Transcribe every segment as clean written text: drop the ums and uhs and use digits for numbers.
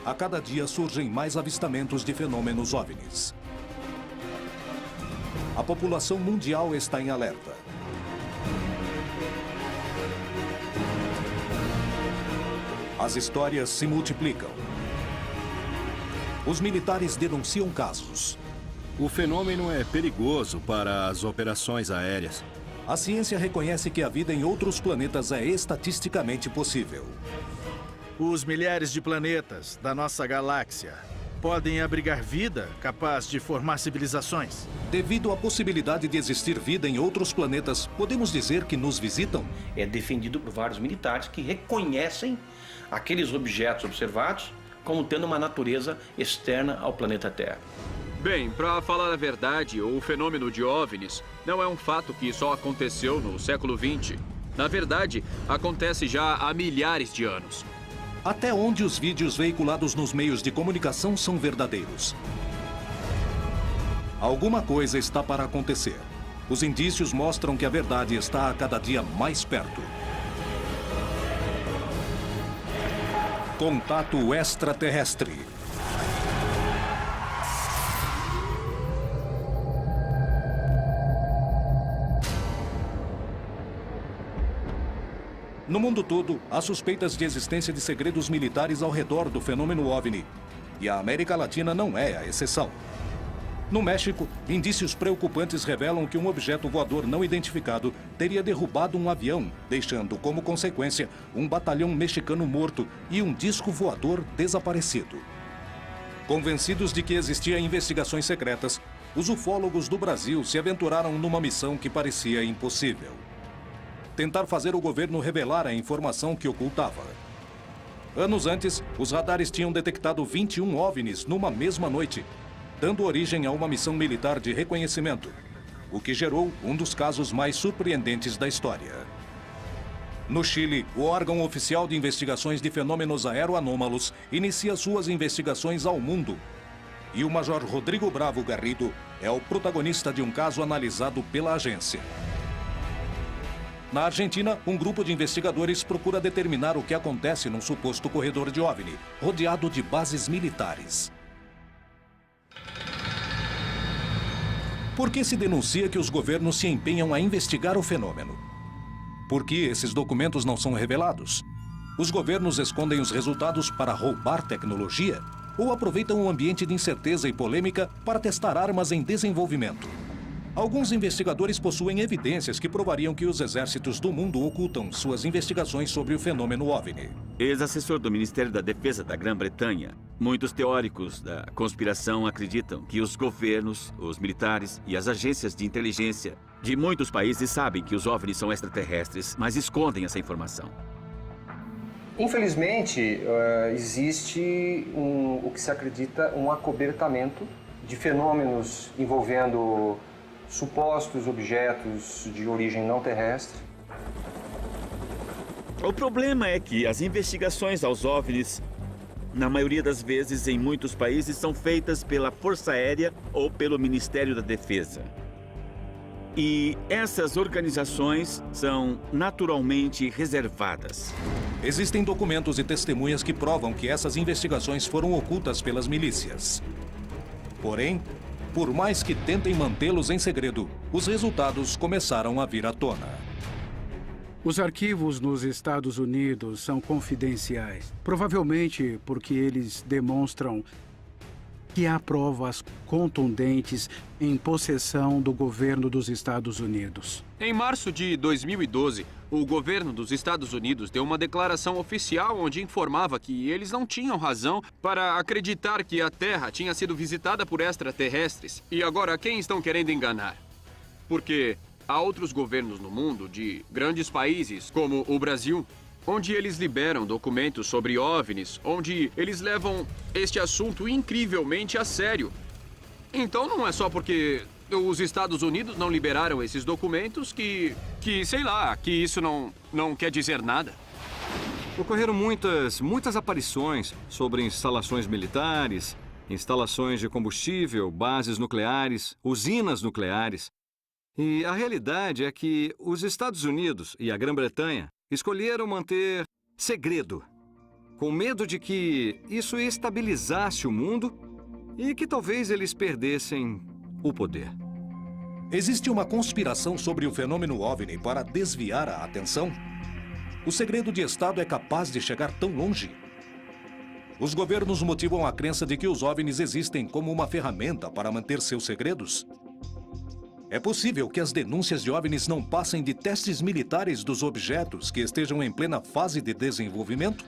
a cada dia surgem mais avistamentos de fenômenos OVNIs. A população mundial está em alerta. As histórias se multiplicam. Os militares denunciam casos. O fenômeno é perigoso para as operações aéreas. A ciência reconhece que a vida em outros planetas é estatisticamente possível. Os milhares de planetas da nossa galáxia podem abrigar vida capaz de formar civilizações. Devido à possibilidade de existir vida em outros planetas, podemos dizer que nos visitam? É defendido por vários militares que reconhecem aqueles objetos observados como tendo uma natureza externa ao planeta Terra. Bem, para falar a verdade, o fenômeno de OVNIs não é um fato que só aconteceu no século XX. Na verdade, acontece já há milhares de anos. Até onde os vídeos veiculados nos meios de comunicação são verdadeiros? Alguma coisa está para acontecer. Os indícios mostram que a verdade está a cada dia mais perto. Contato extraterrestre. No mundo todo, há suspeitas de existência de segredos militares ao redor do fenômeno OVNI. E a América Latina não é a exceção. No México, indícios preocupantes revelam que um objeto voador não identificado teria derrubado um avião, deixando como consequência um batalhão mexicano morto e um disco voador desaparecido. Convencidos de que existiam investigações secretas, os ufólogos do Brasil se aventuraram numa missão que parecia impossível: tentar fazer o governo revelar a informação que ocultava. Anos antes, os radares tinham detectado 21 OVNIs numa mesma noite, dando origem a uma missão militar de reconhecimento, o que gerou um dos casos mais surpreendentes da história. No Chile, o órgão oficial de investigações de fenômenos aeroanômalos inicia suas investigações ao mundo. E o Major Rodrigo Bravo Garrido é o protagonista de um caso analisado pela agência. Na Argentina, um grupo de investigadores procura determinar o que acontece num suposto corredor de OVNI, rodeado de bases militares. Por que se denuncia que os governos se empenham a investigar o fenômeno? Por que esses documentos não são revelados? Os governos escondem os resultados para roubar tecnologia? Ou aproveitam um ambiente de incerteza e polêmica para testar armas em desenvolvimento? Alguns investigadores possuem evidências que provariam que os exércitos do mundo ocultam suas investigações sobre o fenômeno OVNI. Ex-assessor do Ministério da Defesa da Grã-Bretanha, muitos teóricos da conspiração acreditam que os governos, os militares e as agências de inteligência de muitos países sabem que os OVNIs são extraterrestres, mas escondem essa informação. Infelizmente, existe o que se acredita um acobertamento de fenômenos envolvendo supostos objetos de origem não terrestre. O problema é que as investigações aos OVNIs, na maioria das vezes em muitos países, são feitas pela Força Aérea ou pelo Ministério da Defesa. E essas organizações são naturalmente reservadas. Existem documentos e testemunhas que provam que essas investigações foram ocultas pelas milícias. Porém, por mais que tentem mantê-los em segredo, os resultados começaram a vir à tona. Os arquivos nos Estados Unidos são confidenciais, provavelmente porque eles demonstram que há provas contundentes em possessão do governo dos Estados Unidos. Em março de 2012, o governo dos Estados Unidos deu uma declaração oficial onde informava que eles não tinham razão para acreditar que a Terra tinha sido visitada por extraterrestres. E agora, quem estão querendo enganar? Porque há outros governos no mundo, de grandes países, como o Brasil, onde eles liberam documentos sobre OVNIs, onde eles levam este assunto incrivelmente a sério. Então não é só porque os Estados Unidos não liberaram esses documentos que sei lá, que isso não quer dizer nada. Ocorreram muitas aparições sobre instalações militares, instalações de combustível, bases nucleares, usinas nucleares. E a realidade é que os Estados Unidos e a Grã-Bretanha escolheram manter segredo com medo de que isso estabilizasse o mundo e que talvez eles perdessem o poder. Existe uma conspiração sobre o fenômeno OVNI para desviar a atenção? O segredo de Estado é capaz de chegar tão longe? Os governos motivam a crença de que os OVNIs existem como uma ferramenta para manter seus segredos? É possível que as denúncias de OVNIs não passem de testes militares dos objetos que estejam em plena fase de desenvolvimento?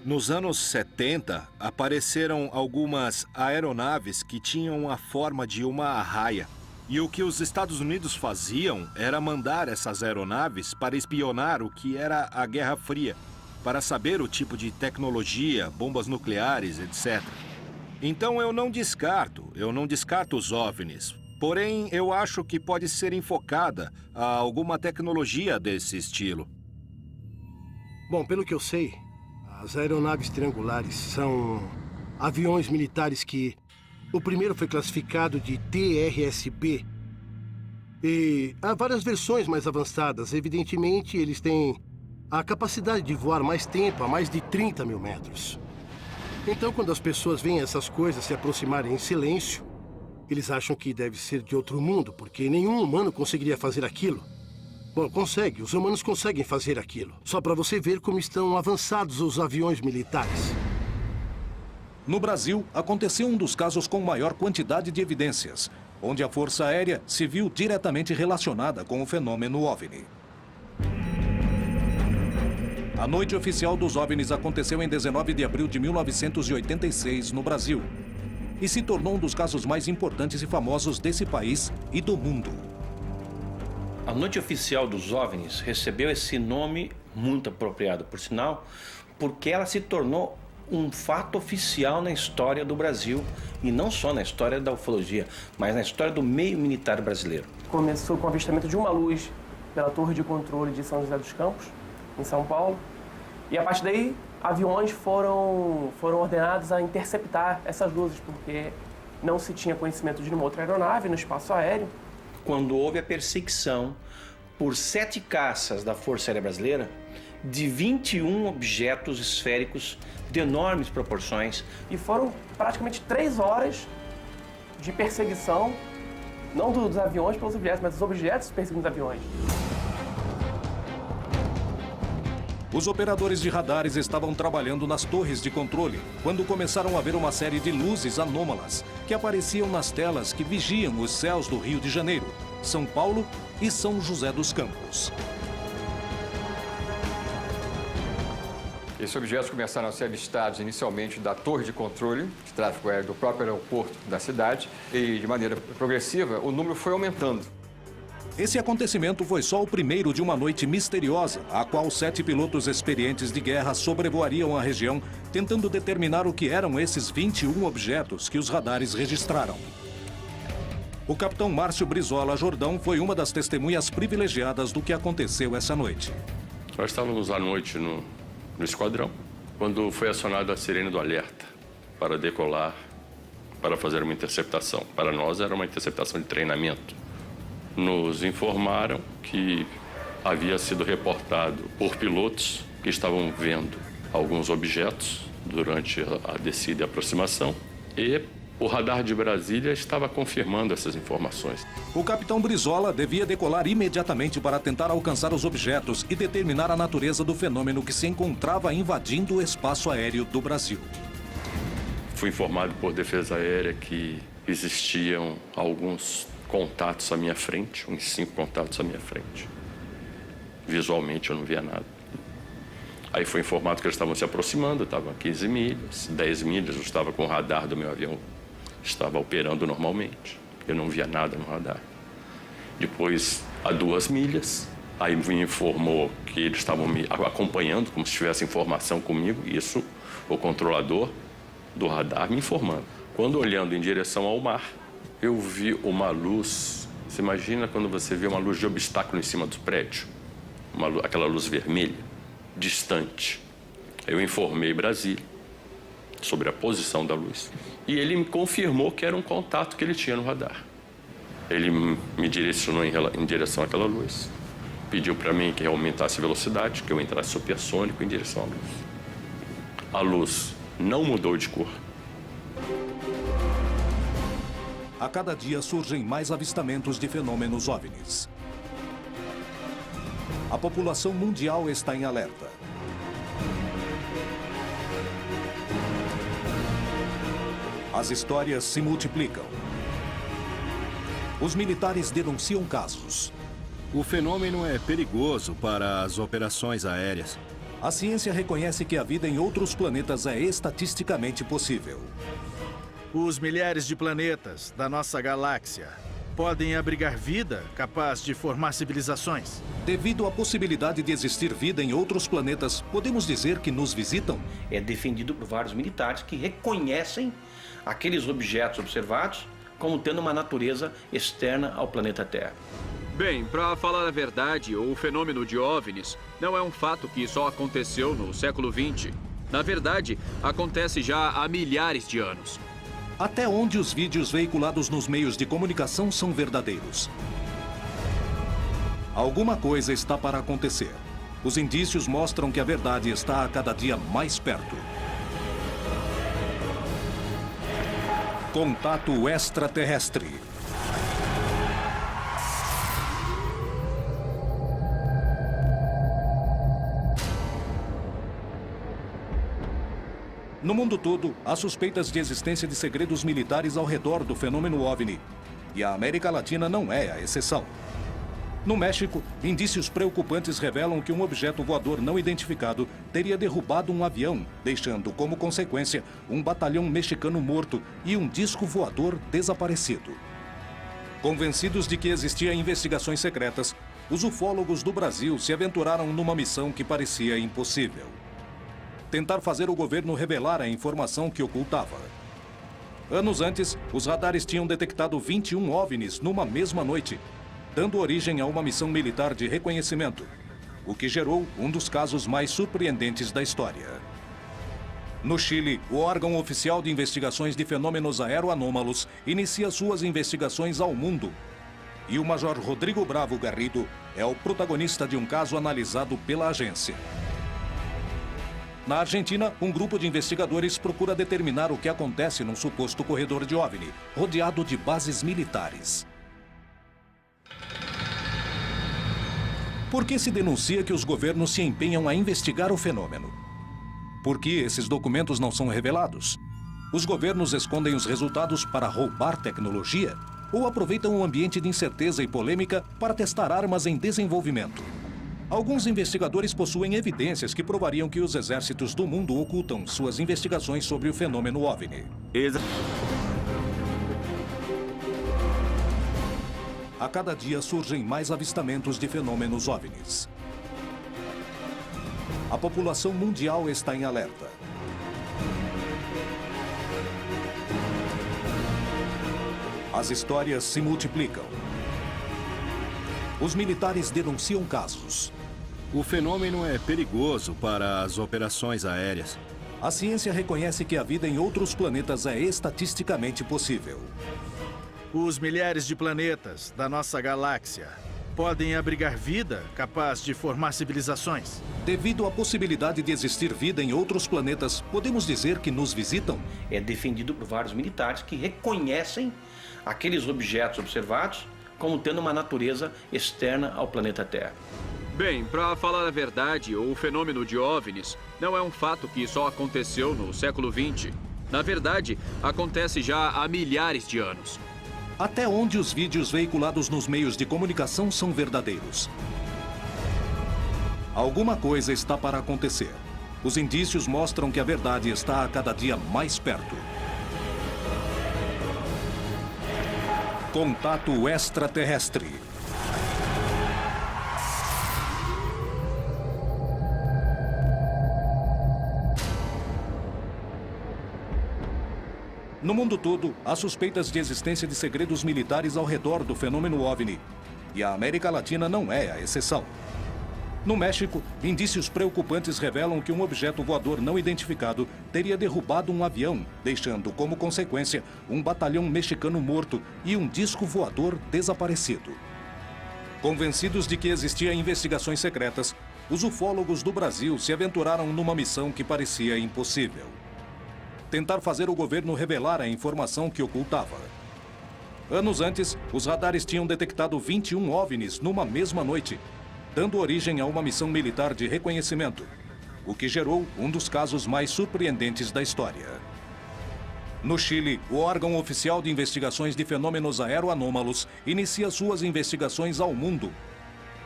Nos anos 70, apareceram algumas aeronaves que tinham a forma de uma arraia. E o que os Estados Unidos faziam era mandar essas aeronaves para espionar o que era a Guerra Fria, para saber o tipo de tecnologia, bombas nucleares, etc. Então eu não descarto os OVNIs. Porém, eu acho que pode ser enfocada a alguma tecnologia desse estilo. Bom, pelo que eu sei, as aeronaves triangulares são aviões militares que o primeiro foi classificado de TRS-B. E há várias versões mais avançadas. Evidentemente, eles têm a capacidade de voar mais tempo, a mais de 30 mil metros. Então, quando as pessoas veem essas coisas se aproximarem em silêncio, eles acham que deve ser de outro mundo, porque nenhum humano conseguiria fazer aquilo. Bom, os humanos conseguem fazer aquilo. Só para você ver como estão avançados os aviões militares. No Brasil, aconteceu um dos casos com maior quantidade de evidências, onde a Força Aérea se viu diretamente relacionada com o fenômeno OVNI. A noite oficial dos OVNIs aconteceu em 19 de abril de 1986, no Brasil, e se tornou um dos casos mais importantes e famosos desse país e do mundo. A noite oficial dos OVNIs recebeu esse nome muito apropriado, por sinal, porque ela se tornou um fato oficial na história do Brasil, e não só na história da ufologia, mas na história do meio militar brasileiro. Começou com o avistamento de uma luz pela Torre de Controle de São José dos Campos, em São Paulo, e a partir daí aviões foram ordenados a interceptar essas luzes, porque não se tinha conhecimento de nenhuma outra aeronave no espaço aéreo. Quando houve a perseguição por 7 caças da Força Aérea Brasileira, de 21 objetos esféricos de enormes proporções. E foram praticamente 3 horas de perseguição, não dos aviões pelos objetos, mas dos objetos perseguindo os aviões. Os operadores de radares estavam trabalhando nas torres de controle, quando começaram a ver uma série de luzes anômalas que apareciam nas telas que vigiam os céus do Rio de Janeiro, São Paulo e São José dos Campos. Esses objetos começaram a ser avistados inicialmente da torre de controle de tráfego aéreo do próprio aeroporto da cidade e, de maneira progressiva, o número foi aumentando. Esse acontecimento foi só o primeiro de uma noite misteriosa, a qual 7 pilotos experientes de guerra sobrevoariam a região, tentando determinar o que eram esses 21 objetos que os radares registraram. O capitão Márcio Brizola Jordão foi uma das testemunhas privilegiadas do que aconteceu essa noite. Nós estávamos à noite no esquadrão, quando foi acionada a sirene do alerta para decolar, para fazer uma interceptação. Para nós era uma interceptação de treinamento. Nos informaram que havia sido reportado por pilotos que estavam vendo alguns objetos durante a descida e aproximação, e o radar de Brasília estava confirmando essas informações. O capitão Brizola devia decolar imediatamente para tentar alcançar os objetos e determinar a natureza do fenômeno que se encontrava invadindo o espaço aéreo do Brasil. Fui informado por Defesa Aérea que existiam alguns contatos à minha frente, uns 5 contatos à minha frente. Visualmente eu não via nada. Aí foi informado que eles estavam se aproximando, estavam a 15 milhas, 10 milhas, eu estava com o radar do meu avião, estava operando normalmente. Eu não via nada no radar. Depois, a 2 milhas, aí me informou que eles estavam me acompanhando, como se tivesse informação comigo, isso o controlador do radar me informando. Quando olhando em direção ao mar, eu vi uma luz. Você imagina quando você vê uma luz de obstáculo em cima do prédio? Aquela luz vermelha, distante. Eu informei Brasília sobre a posição da luz. E ele me confirmou que era um contato que ele tinha no radar. Ele me direcionou em direção àquela luz. Pediu para mim que eu aumentasse a velocidade, que eu entrasse supersônico em direção à luz. A luz não mudou de cor. A cada dia surgem mais avistamentos de fenômenos OVNIs. A população mundial está em alerta. As histórias se multiplicam. Os militares denunciam casos. O fenômeno é perigoso para as operações aéreas. A ciência reconhece que a vida em outros planetas é estatisticamente possível. Os milhares de planetas da nossa galáxia podem abrigar vida capaz de formar civilizações. Devido à possibilidade de existir vida em outros planetas, podemos dizer que nos visitam? É defendido por vários militares que reconhecem aqueles objetos observados como tendo uma natureza externa ao planeta Terra. Bem, para falar a verdade, o fenômeno de OVNIs não é um fato que só aconteceu no século XX. Na verdade, acontece já há milhares de anos. Até onde os vídeos veiculados nos meios de comunicação são verdadeiros? Alguma coisa está para acontecer. Os indícios mostram que a verdade está a cada dia mais perto. Contato extraterrestre. No mundo todo, há suspeitas de existência de segredos militares ao redor do fenômeno OVNI. E a América Latina não é a exceção. No México, indícios preocupantes revelam que um objeto voador não identificado teria derrubado um avião, deixando como consequência um batalhão mexicano morto e um disco voador desaparecido. Convencidos de que existiam investigações secretas, os ufólogos do Brasil se aventuraram numa missão que parecia impossível: tentar fazer o governo revelar a informação que ocultava. Anos antes, os radares tinham detectado 21 OVNIs numa mesma noite, dando origem a uma missão militar de reconhecimento, o que gerou um dos casos mais surpreendentes da história. No Chile, o órgão oficial de investigações de fenômenos aeroanômalos inicia suas investigações ao mundo. E o Major Rodrigo Bravo Garrido é o protagonista de um caso analisado pela agência. Na Argentina, um grupo de investigadores procura determinar o que acontece num suposto corredor de OVNI, rodeado de bases militares. Por que se denuncia que os governos se empenham a investigar o fenômeno? Por que esses documentos não são revelados? Os governos escondem os resultados para roubar tecnologia? Ou aproveitam um ambiente de incerteza e polêmica para testar armas em desenvolvimento? Alguns investigadores possuem evidências que provariam que os exércitos do mundo ocultam suas investigações sobre o fenômeno OVNI. A cada dia surgem mais avistamentos de fenômenos OVNIs. A população mundial está em alerta. As histórias se multiplicam. Os militares denunciam casos. O fenômeno é perigoso para as operações aéreas. A ciência reconhece que a vida em outros planetas é estatisticamente possível. Os milhares de planetas da nossa galáxia podem abrigar vida capaz de formar civilizações. Devido à possibilidade de existir vida em outros planetas, podemos dizer que nos visitam? É defendido por vários militares que reconhecem aqueles objetos observados como tendo uma natureza externa ao planeta Terra. Bem, para falar a verdade, o fenômeno de OVNIs não é um fato que só aconteceu no século XX. Na verdade, acontece já há milhares de anos. Até onde os vídeos veiculados nos meios de comunicação são verdadeiros? Alguma coisa está para acontecer. Os indícios mostram que a verdade está a cada dia mais perto. Contato extraterrestre. No mundo todo, há suspeitas de existência de segredos militares ao redor do fenômeno OVNI. E a América Latina não é a exceção. No México, indícios preocupantes revelam que um objeto voador não identificado teria derrubado um avião, deixando como consequência um batalhão mexicano morto e um disco voador desaparecido. Convencidos de que existiam investigações secretas, os ufólogos do Brasil se aventuraram numa missão que parecia impossível: tentar fazer o governo revelar a informação que ocultava. Anos antes, os radares tinham detectado 21 OVNIs numa mesma noite, dando origem a uma missão militar de reconhecimento, o que gerou um dos casos mais surpreendentes da história. No Chile, o órgão oficial de investigações de fenômenos aeroanômalos inicia suas investigações ao mundo.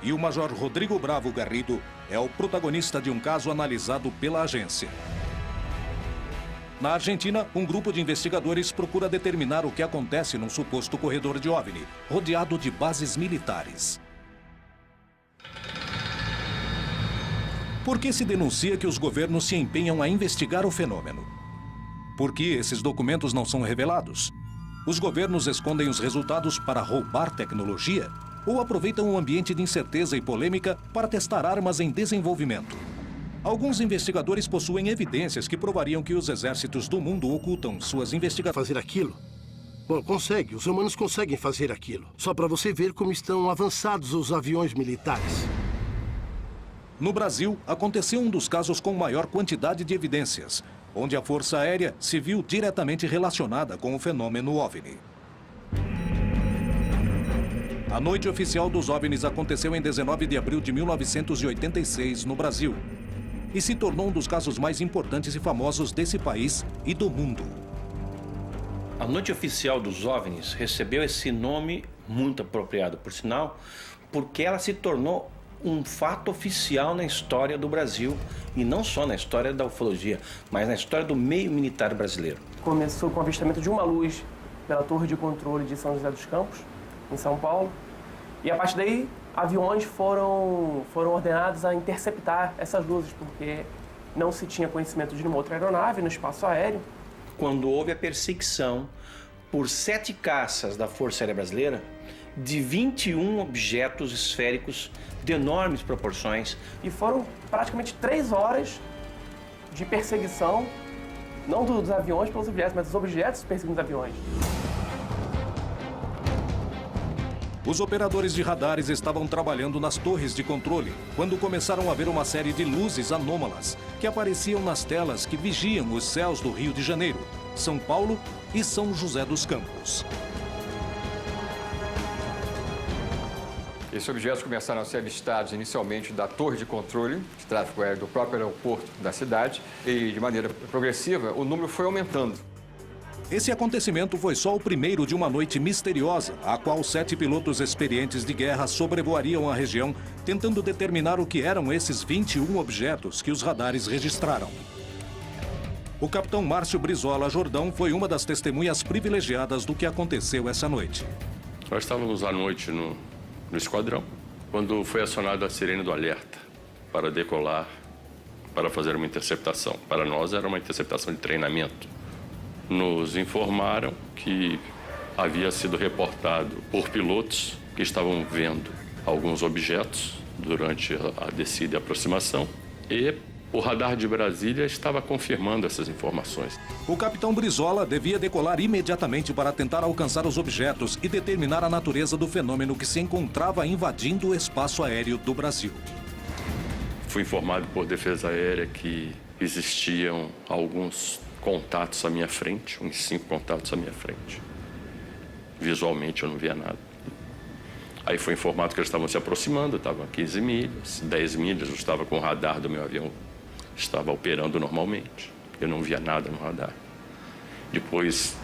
E o Major Rodrigo Bravo Garrido é o protagonista de um caso analisado pela agência. Na Argentina, um grupo de investigadores procura determinar o que acontece num suposto corredor de OVNI, rodeado de bases militares. Por que se denuncia que os governos se empenham a investigar o fenômeno? Por que esses documentos não são revelados? Os governos escondem os resultados para roubar tecnologia? Ou aproveitam um ambiente de incerteza e polêmica para testar armas em desenvolvimento? Alguns investigadores possuem evidências que provariam que os exércitos do mundo ocultam suas investigações. Fazer aquilo? Bom, consegue. Os humanos conseguem fazer aquilo. Só para você ver como estão avançados os aviões militares. No Brasil, aconteceu um dos casos com maior quantidade de evidências, onde a Força Aérea se viu diretamente relacionada com o fenômeno OVNI. A noite oficial dos OVNIs aconteceu em 19 de abril de 1986, no Brasil, e se tornou um dos casos mais importantes e famosos desse país e do mundo. A noite oficial dos OVNIs recebeu esse nome muito apropriado, por sinal, porque ela se tornou um fato oficial na história do Brasil, e não só na história da ufologia, mas na história do meio militar brasileiro. Começou com o avistamento de uma luz pela torre de controle de São José dos Campos, em São Paulo, e a partir daí aviões foram ordenados a interceptar essas luzes, porque não se tinha conhecimento de nenhuma outra aeronave no espaço aéreo. Quando houve a perseguição por 7 caças da Força Aérea Brasileira, de 21 objetos esféricos de enormes proporções. E foram praticamente 3 horas de perseguição, não dos aviões pelos objetos, mas dos objetos perseguindo os aviões. Os operadores de radares estavam trabalhando nas torres de controle quando começaram a ver uma série de luzes anômalas que apareciam nas telas que vigiam os céus do Rio de Janeiro, São Paulo e São José dos Campos. Esses objetos começaram a ser avistados inicialmente da torre de controle de tráfego aéreo do próprio aeroporto da cidade e, de maneira progressiva, o número foi aumentando. Esse acontecimento foi só o primeiro de uma noite misteriosa, a qual 7 pilotos experientes de guerra sobrevoariam a região, tentando determinar o que eram esses 21 objetos que os radares registraram. O capitão Márcio Brizola Jordão foi uma das testemunhas privilegiadas do que aconteceu essa noite. Nós estávamos à noite no esquadrão, quando foi acionada a sirene do alerta para decolar, para fazer uma interceptação. Para nós era uma interceptação de treinamento. Nos informaram que havia sido reportado por pilotos que estavam vendo alguns objetos durante a descida e aproximação, e o radar de Brasília estava confirmando essas informações. O capitão Brizola devia decolar imediatamente para tentar alcançar os objetos e determinar a natureza do fenômeno que se encontrava invadindo o espaço aéreo do Brasil. Fui informado por Defesa Aérea que existiam alguns contatos à minha frente, uns 5 contatos à minha frente. Visualmente eu não via nada. Aí foi informado que eles estavam se aproximando, estavam a 15 milhas, 10 milhas, eu estava com o radar do meu avião, estava operando normalmente. Eu não via nada no radar. Depois